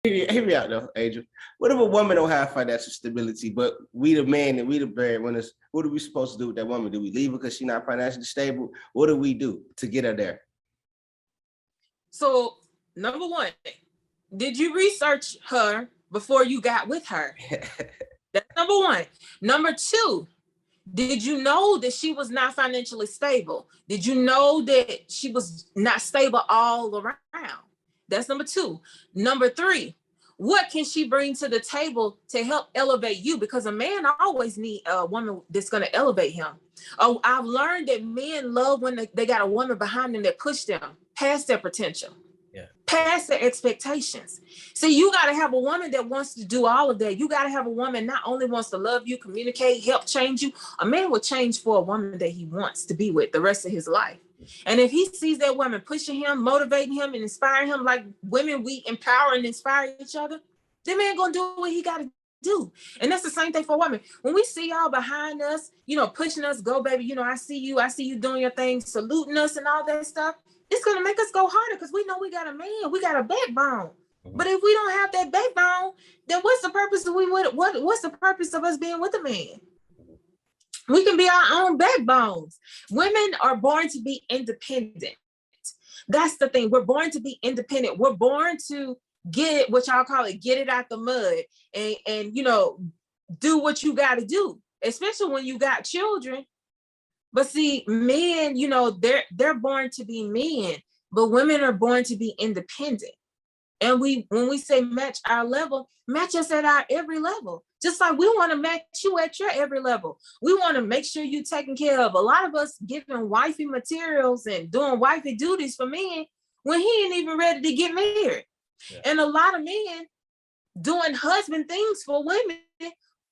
hear me out though, Angel. What if a woman don't have financial stability, but we the man and we the breadwinners? What are we supposed to do with that woman? Do we leave her because she's not financially stable? What do we do to get her there? So, number one, did you research her before you got with her? That's number one. Number two, did you know that she was not financially stable? Did you know that she was not stable all around? That's number two. Number three, what can she bring to the table to help elevate you? Because a man always needs a woman that's going to elevate him. Oh, I've learned that men love when they got a woman behind them that push them past their potential. Past their expectations. See, you got to have a woman that wants to do all of that. You got to have a woman not only wants to love you, communicate, help change you. A man will change for a woman that he wants to be with the rest of his life. And if he sees that woman pushing him, motivating him, and inspiring him, like women, we empower and inspire each other, that man gonna do what he got to do. And that's the same thing for women. When we see y'all behind us, pushing us, go baby, I see you doing your thing, saluting us and all that stuff, it's going to make us go harder because we know we got a man, we got a backbone. Mm-hmm. But if we don't have that backbone, then what's the purpose of what's the purpose of us being with a man? We can be our own backbones. Women are born to be independent. That's the thing. We're born to be independent. We're born to get it, what y'all call it, get it out the mud and do what you got to do, especially when you got children. But see, men, they're born to be men, but women are born to be independent. And when we say match our level, match us at our every level. Just like we want to match you at your every level. We want to make sure you're taken care of. A lot of us giving wifey materials and doing wifey duties for men when he ain't even ready to get married. Yeah. And a lot of men doing husband things for women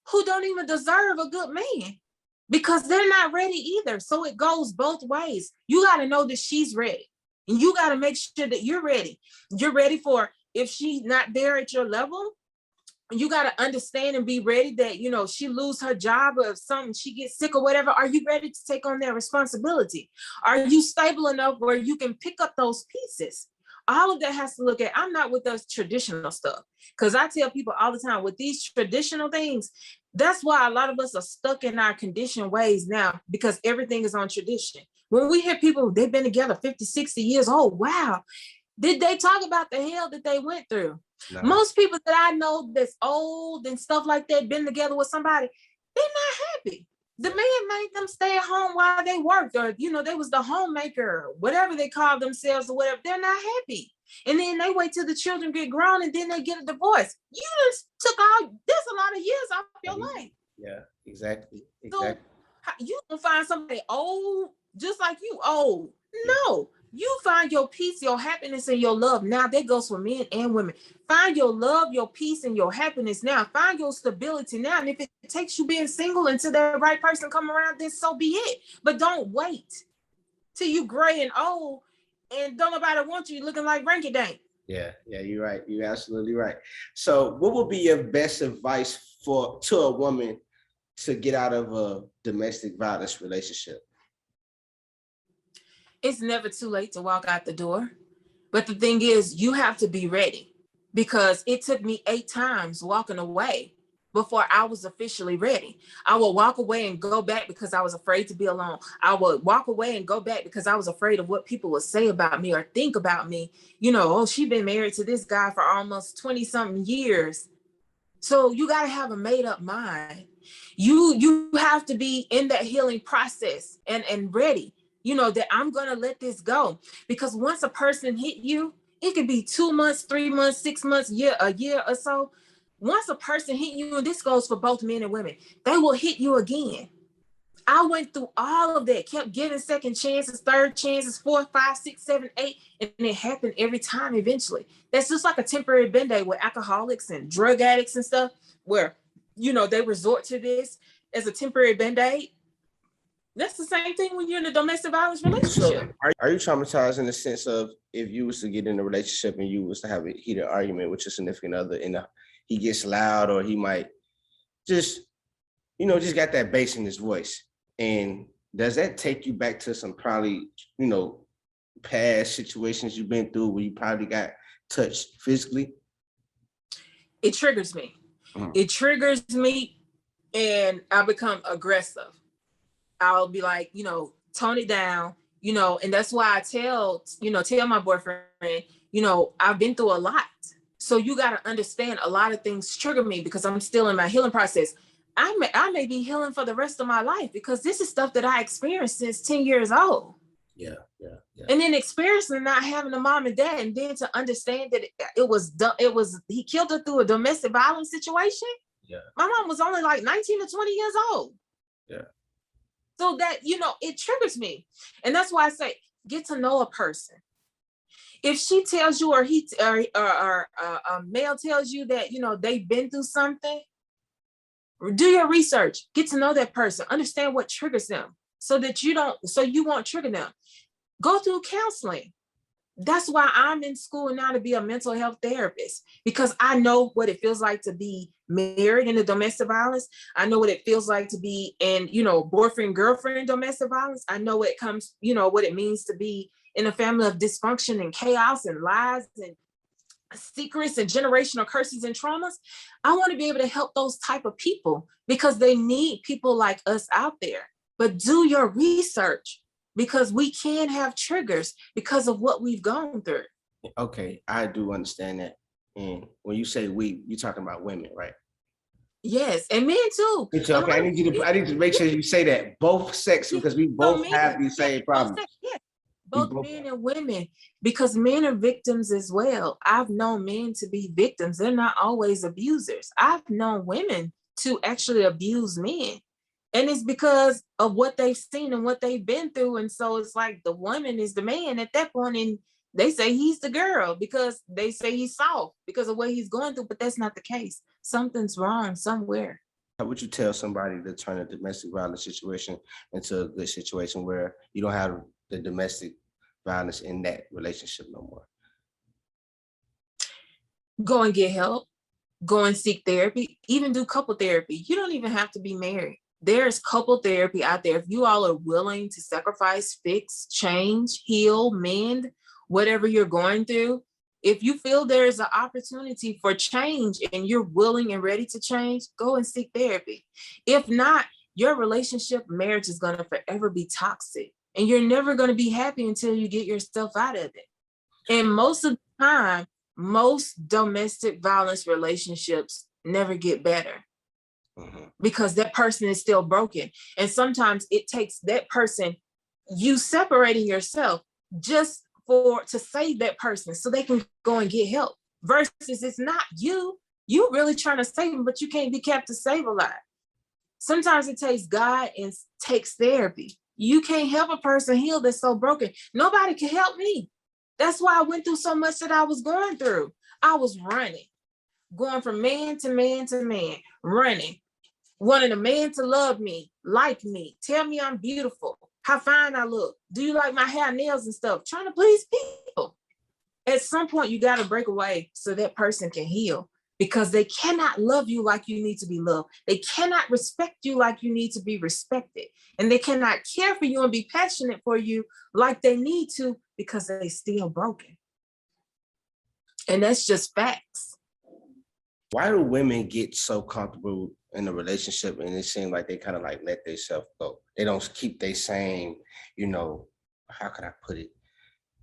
who don't even deserve a good man. Because they're not ready either. So it goes both ways. You got to know that she's ready. And you got to make sure that you're ready. You're ready for if she's not there at your level, you got to understand and be ready that, she lose her job or if something, she gets sick or whatever. Are you ready to take on that responsibility? Are you stable enough where you can pick up those pieces? All of that has to look at, I'm not with those traditional stuff. Because I tell people all the time with these traditional things, that's why a lot of us are stuck in our conditioned ways now because everything is on tradition. When we hear people, they've been together 50, 60 years, oh, wow. Did they talk about the hell that they went through? No. Most people that I know that's old and stuff like that, been together with somebody, they're not happy. The man made them stay at home while they worked or, they was the homemaker, whatever they call themselves or whatever. They're not happy. And then they wait till the children get grown and then they get a divorce. You just took there's a lot of years off your life. Yeah, exactly. So you can find somebody old, just like you old. No, you find your peace, your happiness, and your love. Now that goes for men and women. Find your love, your peace, and your happiness now. Find your stability now. And if it takes you being single until the right person come around, then so be it. But don't wait till you gray and old and don't nobody want you looking like Ranky Dank. Yeah, you're right. You're absolutely right. So what would be your best advice to a woman to get out of a domestic violence relationship? It's never too late to walk out the door. But the thing is, you have to be ready because it took me 8 times walking away before I was officially ready. I would walk away and go back because I was afraid to be alone. I would walk away and go back because I was afraid of what people would say about me or think about me. Oh, she's been married to this guy for almost 20 something years. So you got to have a made up mind. You have to be in that healing process and ready, that I'm going to let this go. Because once a person hit you, it could be 2 months, 3 months, 6 months, a year or so. Once a person hit you, and this goes for both men and women, they will hit you again. I went through all of that, kept getting second chances, third chances, 4, 5, 6, 7, 8, and it happened every time eventually. That's just like a temporary band-aid with alcoholics and drug addicts and stuff, where, they resort to this as a temporary band-aid. That's the same thing when you're in a domestic violence relationship. So are you traumatized in the sense of if you was to get in a relationship and you was to have a heated argument with your significant other and he gets loud or he might just got that bass in his voice? And does that take you back to some probably, past situations you've been through where you probably got touched physically? It triggers me. It triggers me, and I become aggressive. I'll be like, tone it down, and that's why I tell my boyfriend, I've been through a lot. So you got to understand, a lot of things trigger me because I'm still in my healing process. I may be healing for the rest of my life because this is stuff that I experienced since 10 years old. Yeah. And then experiencing not having a mom and dad, and then to understand that he killed her through a domestic violence situation. Yeah. My mom was only like 19 or 20 years old. Yeah. So that, it triggers me. And that's why I say, get to know a person. If she tells you, or a male tells you that, they've been through something, do your research, get to know that person, understand what triggers them so you won't trigger them. Go through counseling. That's why I'm in school now to be a mental health therapist, because I know what it feels like to be married in a domestic violence. I know what it feels like to be in, boyfriend, girlfriend domestic violence. I know what it means to be in a family of dysfunction and chaos and lies and secrets and generational curses and traumas. I want to be able to help those type of people because they need people like us out there. But do your research, because we can have triggers because of what we've gone through. Okay, I do understand that. And when you say we, you're talking about women, right? Yes, and men too. Okay, I need to make sure you say that. Both sex, because we both have these same problems. Both men and women, because men are victims as well. I've known men to be victims. They're not always abusers. I've known women to actually abuse men. And it's because of what they've seen and what they've been through. And so it's like the woman is the man at that point, and they say he's the girl because they say he's soft because of what he's going through. But that's not the case. Something's wrong somewhere. How would you tell somebody to turn a domestic violence situation into a good situation where you don't have the domestic violence in that relationship no more? Go and get help. Go and seek therapy. Even do couple therapy. You don't even have to be married. There's couple therapy out there. If you all are willing to sacrifice, fix, change, heal, mend, whatever you're going through, if you feel there's an opportunity for change and you're willing and ready to change, go and seek therapy. If not, your marriage is going to forever be toxic, and you're never going to be happy until you get yourself out of it. And most of the time, most domestic violence relationships never get better. Because that person is still broken. And sometimes it takes that person, you separating yourself just to save that person so they can go and get help, versus it's not you really trying to save them, but you can't be kept to save a lot. Sometimes it takes God and takes therapy. You can't help a person heal that's so broken. Nobody can help me. That's why I went through so much that I was going through. I was running, going from man to man to man, running, wanting a man to love me, like me, tell me I'm beautiful, how fine I look, do you like my hair, nails and stuff, trying to please people. At some point, you got to break away so that person can heal, because they cannot love you like you need to be loved. They cannot respect you like you need to be respected. And they cannot care for you and be passionate for you like they need to, because they still broken. And that's just facts. Why do women get so comfortable in a relationship and it seems like they kind of like let themselves go? They don't keep their same, how can I put it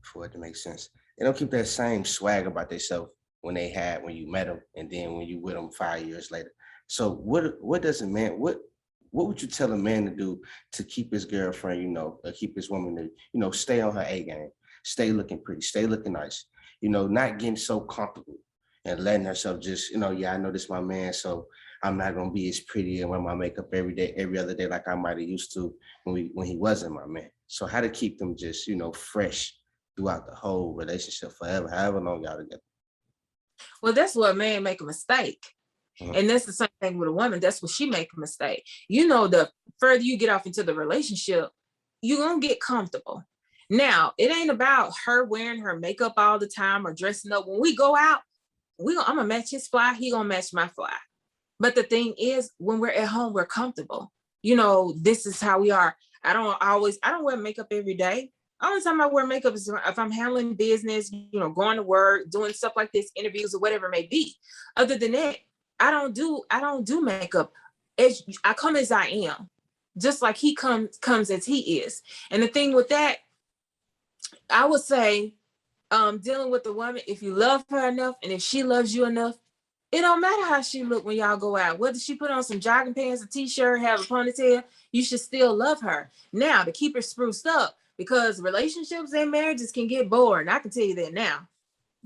for it to make sense? They don't keep that same swag about themselves when you met them, and then when you with them 5 years later. So what does a man, what would you tell a man to do to keep his girlfriend, or keep his woman to, stay on her A game, stay looking pretty, stay looking nice, not getting so comfortable and letting herself just, I know this is my man, so I'm not gonna be as pretty and wear my makeup every day, every other day like I might have used to when he wasn't my man. So how to keep them just, fresh throughout the whole relationship forever, however long y'all together. Well, that's where a man make a mistake. And that's the same thing with a woman. That's when she make a mistake. The further you get off into the relationship, you're gonna get comfortable. Now, it ain't about her wearing her makeup all the time or dressing up. When we go out, I'm gonna match his fly, he gonna match my fly. But the thing is, when we're at home, we're comfortable. This is how we are. I don't wear makeup every day. Only time I wear makeup is if I'm handling business, going to work, doing stuff like this, interviews or whatever it may be. Other than that, I don't do makeup. I come as I am, just like he comes as he is. And the thing with that, I would say, dealing with the woman, if you love her enough and if she loves you enough, it don't matter how she look when y'all go out. Whether she put on some jogging pants, a t-shirt, have a ponytail, you should still love her. Now, to keep her spruced up, because relationships and marriages can get boring. I can tell you that now.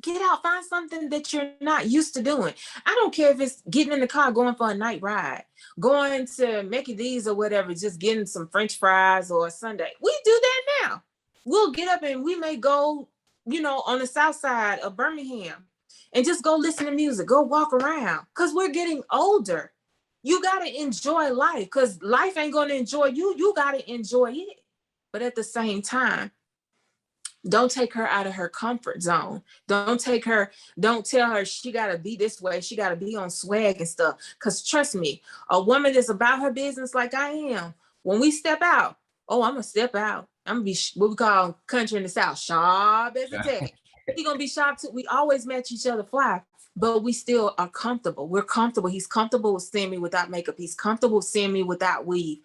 Get out, find something that you're not used to doing. I don't care if it's getting in the car, going for a night ride, going to Mickey D's or whatever, just getting some French fries or a sundae. We do that now. We'll get up and we may go, on the south side of Birmingham and just go listen to music, go walk around, because we're getting older. You got to enjoy life, because life ain't going to enjoy you. You got to enjoy it. But at the same time, don't take her out of her comfort zone. Don't tell her she got to be this way. She got to be on swag and stuff. Because trust me, a woman that's about her business like I am, when we step out, oh, I'm going to step out. I'm going to be what we call country in the South, sharp as a tack. He going to be sharp too. We always match each other fly, but we still are comfortable. We're comfortable. He's comfortable with seeing me without makeup. He's comfortable seeing me without weave.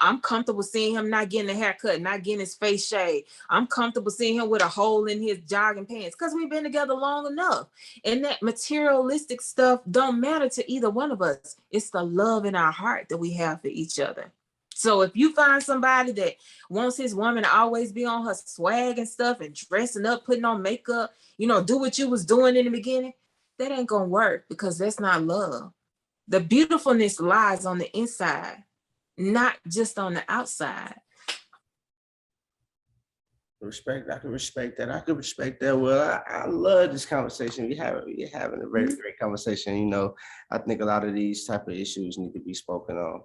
I'm comfortable seeing him not getting a haircut, not getting his face shaved. I'm comfortable seeing him with a hole in his jogging pants because we've been together long enough. And that materialistic stuff don't matter to either one of us. It's the love in our heart that we have for each other. So if you find somebody that wants his woman to always be on her swag and stuff and dressing up, putting on makeup, do what you was doing in the beginning, that ain't gonna work, because that's not love. The beautifulness lies on the inside, not just on the outside. Respect. I can respect that. I can respect that. Well, I love this conversation. We're having a very great conversation. I think a lot of these type of issues need to be spoken on.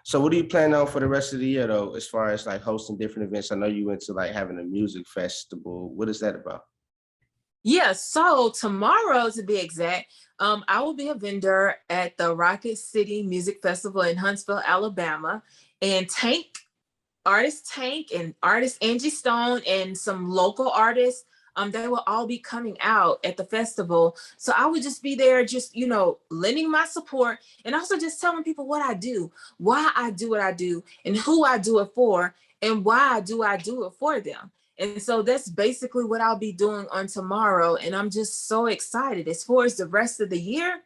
So what do you plan on for the rest of the year, though, as far as like hosting different events? I know you went to like having a music festival. What is that about? Yeah, so tomorrow, to be exact, I will be a vendor at the Rocket City Music Festival in Huntsville, Alabama, and artist Tank and artist Angie Stone and some local artists, they will all be coming out at the festival. So I would just be there, just, lending my support, and also just telling people what I do, why I do what I do, and who I do it for, and why do I do it for them. And so that's basically what I'll be doing on tomorrow. And I'm just so excited. As far as the rest of the year,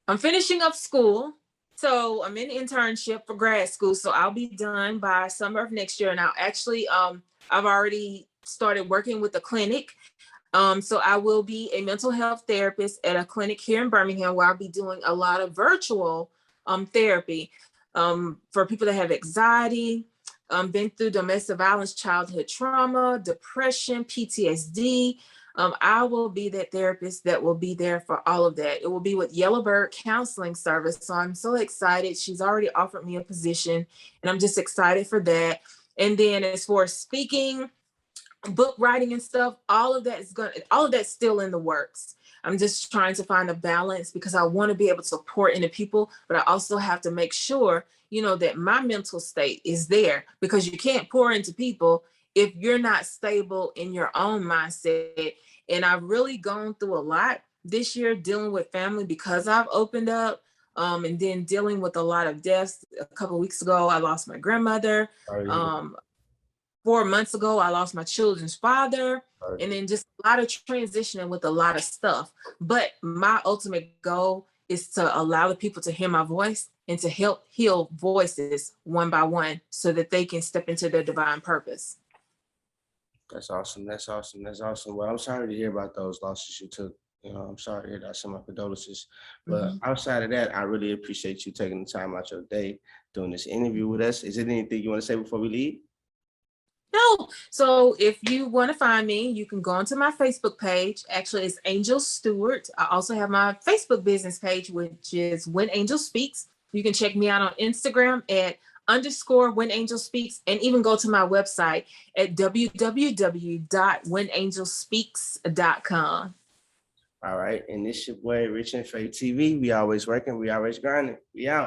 I'm finishing up school. So I'm in internship for grad school. So I'll be done by summer of next year. And I'll actually, I've already started working with a clinic. So I will be a mental health therapist at a clinic here in Birmingham, where I'll be doing a lot of virtual therapy for people that have anxiety, been through domestic violence, childhood trauma, depression, PTSD. I will be that therapist that will be there for all of that. It will be with Yellowbird Counseling Service. So I'm so excited. She's already offered me a position, and I'm just excited for that. And then as far as speaking, book writing and stuff, all of that's still in the works. I'm just trying to find a balance, because I want to be able to pour into people, but I also have to make sure, that my mental state is there, because you can't pour into people if you're not stable in your own mindset. And I've really gone through a lot this year dealing with family, because I've opened up, and then dealing with a lot of deaths. A couple of weeks ago, I lost my grandmother. 4 months ago, I lost my children's father, and then just a lot of transitioning with a lot of stuff. But my ultimate goal is to allow the people to hear my voice and to help heal voices one by one, so that they can step into their divine purpose. That's awesome. That's awesome. That's awesome. Well, I'm sorry to hear about those losses you took. I'm sorry to hear that. Some of my condolences. But outside of that, I really appreciate you taking the time out your day doing this interview with us. Is there anything you want to say before we leave? No. So if you want to find me, you can go onto my Facebook page. Actually, it's Angel Stewart. I also have my Facebook business page, which is When Angel Speaks. You can check me out on Instagram at _When Angel Speaks, and even go to my website at www.whenangelspeaks.com. All right. And this your boy, RichinFaithTV. We always working. We always grinding. We out.